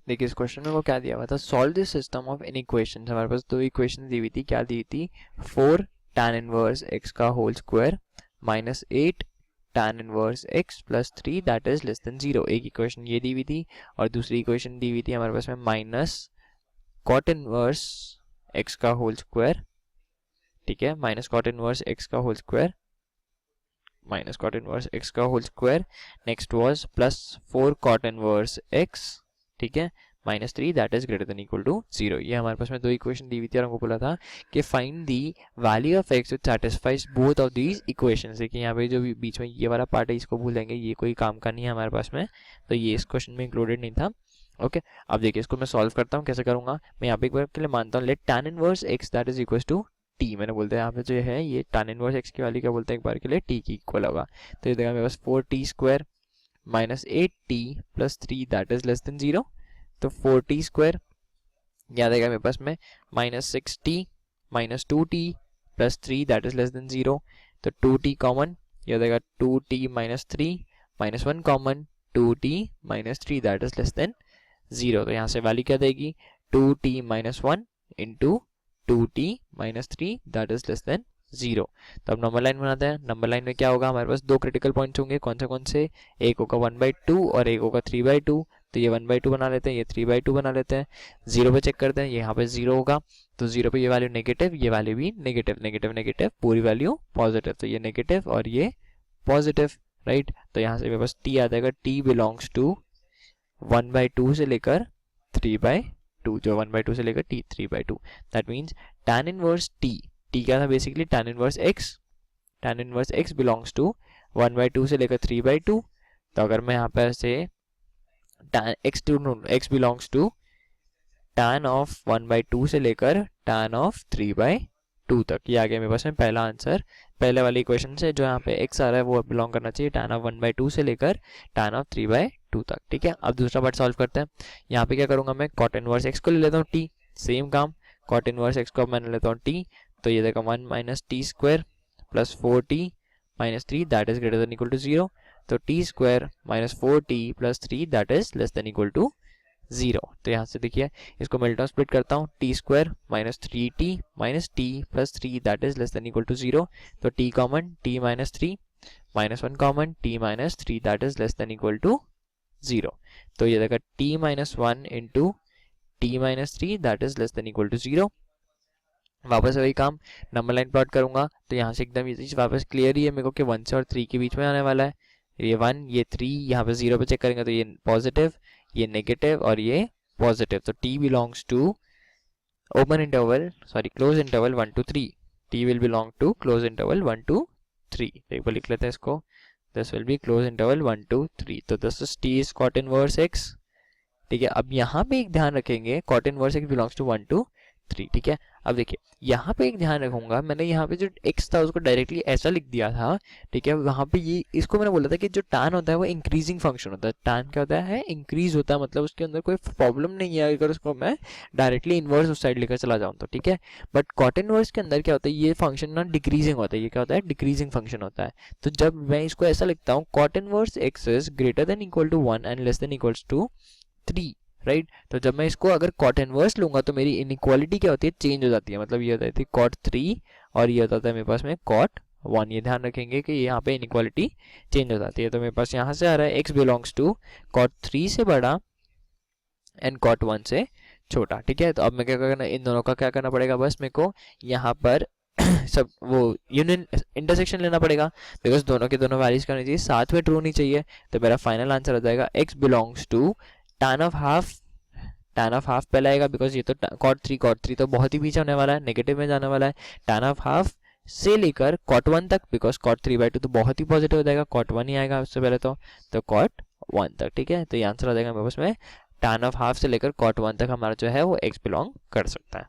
देखिए इस क्वेश्चन में वो क्या दिया हुआ था, सॉल्व दिस सिस्टम ऑफ इनइक्वेशंस। हमारे पास दो इक्वेशन दी हुई थी, क्या दी थी, 4 tan इनवर्स x का whole square minus 8 tan inverse x plus 3 that is less than 0। एक इक्वेशन ये दी हुई थी और दूसरी इक्वेशन दी हुई थी हमारे पास में माइनस cot इनवर्स x का होल स्क्वायर, ठीक है, माइनस cot इनवर्स x का whole square, minus cot inverse x का whole square, next was plus 4 cot inverse x, ठीक है, minus 3 that is greater than equal to 0। ये हमारे पास में दो इक्वेशन दी हुई थी और हमको बोला था कि find the value of x which satisfies both of these equations. देखिए यहाँ पे जो बीच में ये वाला पार्ट है इसको भूल जाएंगे, ये कोई काम का नहीं है हमारे पास में, तो ये इस क्वेश्चन में इंक्लूडेड नहीं था। ओके अब देखिए इसको मैं सॉल्व करता हूँ, कैसे करूंगा मैं यहाँ पे एक बार के लिए मानता हूँ let tan inverse x that is equal to t। मैंने बोलते हैं यहाँ पे जो है ये tan इनवर्स x की वैल्यू क्या बोलते हैं एक बार के लिए t की इक्वल होगा। तो ये देखा मेरे पास 4t square minus 8t plus 3 that is less than 0। तो 4t स्क्वायर याद आएगा मेरे पास में minus 6t minus 2t plus 3 that is less than 0। तो 2t कॉमन याद आएगा 2t minus 3 minus 1 common 2t minus 3 that is less than 0। तो यहाँ से वैल्यू क्या देगी 2t minus 1 into 2t minus 3 that is less than 0। तो अब नंबर लाइन बनाते हैं। नंबर लाइन में क्या होगा हमारे पास दो क्रिटिकल पॉइंट्स होंगे, कौन से एक होगा 1/2 और एक होगा 3/2। तो ये 1/2 बना लेते हैं, ये 3/2 बना लेते हैं। 0 पे चेक करते हैं, यहाँ पे 0 होगा तो 0 पे ये वैल्यू नेगेटिव, ये वैल्यू भी नेगेटिव, नेगेटिव नेगेटिव, पूरी वैल्यू पॉजिटिव, तो ये नेगेटिव और ये पॉजिटिव, राइट। तो यहाँ से मेरे पास t आ जाएगा, t बिलोंग्स टू 1/2 से लेकर 3/2, जो 1/2 से लेकर 3/2। That means tan inverse t क्या था basically tan inverse x belongs to 1/2 से लेकर 3/2। तो अगर मैं यहाँ पर से x belongs to tan of 1/2 से लेकर tan ऑफ 3/2 तक, ये आ गया मेरे पास में पहला आंसर। पहले वाली इक्वेशन से जो यहाँ पे x आ रहा है वो बिलोंग करना चाहिए tan ऑफ 1/2 से लेकर tan ऑफ 3/2 तक, ठीक है। अब दूसरा पार्ट सॉल्व करते हैं। यहाँ पे क्या करूंगा मैं cot इनवर्स x को ले लेता हूँ t, सेम काम cot इनवर्स x को मैं लेता हूँ t। तो ये देखा 1 minus t square plus 4t minus 3 that is greater than equal to 0। तो t square minus 4t plus 3 that is less than equal to 0। तो यहाँ से देखिए इसको मैं डाउन स्प्लिट करता हूँ, t square minus 3t minus t plus 3 that is less than equal to 0। तो t common t minus 3 minus 1 common t minus 3 that is less than equal to 0। तो ये देखा t minus 1 into t minus 3 that is less than equal to 0। वापस वही काम number line plot करूंगा तो यहाँ से एकदम ये चीज वापस क्लियर ही है मेरे को कि 1 से और 3 के बीच में आने वाला है। ये 1 ये 3, यहाँ पे 0 पे चेक करेंगे तो ये पॉजिटिव, ये नेगेटिव और ये पॉजिटिव। तो t belongs to open interval close interval 1 to 3, t will belong to close interval 1 to 3। एक बार लिख लेते हैं इसको, this will be close interval 1 to 3। तो this is t is cot inverse x, ठीक है। अब यहाँ पे एक ध्यान रखेंगे cot inverse x belongs to 1 to 3, ठीक है। अब देखिए यहाँ पे एक ध्यान रखूंगा, मैंने यहाँ पे जो x था उसको डायरेक्टली ऐसा लिख दिया था, ठीक है। वहाँ पे ये इसको मैंने बोला था कि जो tan होता है वो इंक्रीजिंग फंक्शन होता है। tan क्या होता है, इंक्रीज होता है, मतलब उसके अंदर कोई प्रॉब्लम नहीं है अगर उसको मैं डायरेक्टली इनवर्स उस साइड लेकर चला जाऊँ तो, ठीक है। बट cot इनवर्स के अंदर क्या होता है, ये फंक्शन ना डिक्रीजिंग होता है, ये क्या होता है, डिक्रीजिंग फंक्शन होता है। तो जब मैं इसको ऐसा लिखता हूँ cot inverse x is greater than equal to 1 and less than equals to 3, right. तो जब मैं इसको अगर cot इनवर्स लूंगा तो मेरी इनइक्वालिटी क्या होती है, चेंज हो जाती है। मतलब ये होता है cot 3 और ये होता है मेरे पास में cot 1। ये ध्यान रखेंगे कि यहाँ पे इनइक्वालिटी चेंज हो जाती है। तो मेरे पास यहाँ से आ रहा है x बिलोंग्स टू cot 3 से बड़ा एंड cot 1 से छोटा, ठीक है। तो अब मैं क्या करना, इन दोनों का क्या करना पड़ेगा, बस मेरे को यहाँ पर सब वो यूनियन इंटरसेक्शन लेना पड़ेगा, बिकॉज दोनों के दोनों वैल्यूज करनी चाहिए, साथ में ट्रू होनी चाहिए। तो मेरा फाइनल आंसर हो जाएगा x belongs to tan of half पहले आएगा, बिकॉज ये तो cot 3 तो बहुत ही पीछे होने वाला है, नेगेटिव में जाने वाला है। tan ऑफ हाफ से लेकर cot 1 तक, बिकॉज cot 3/2 तो बहुत ही पॉजिटिव हो जाएगा, cot 1 ही आएगा उससे पहले तो cot 1 तक, ठीक है। तो ये आंसर आ जाएगा मेरे पास में tan ऑफ हाफ से लेकर cot 1 तक हमारा जो है वो x बिलोंग कर सकता है।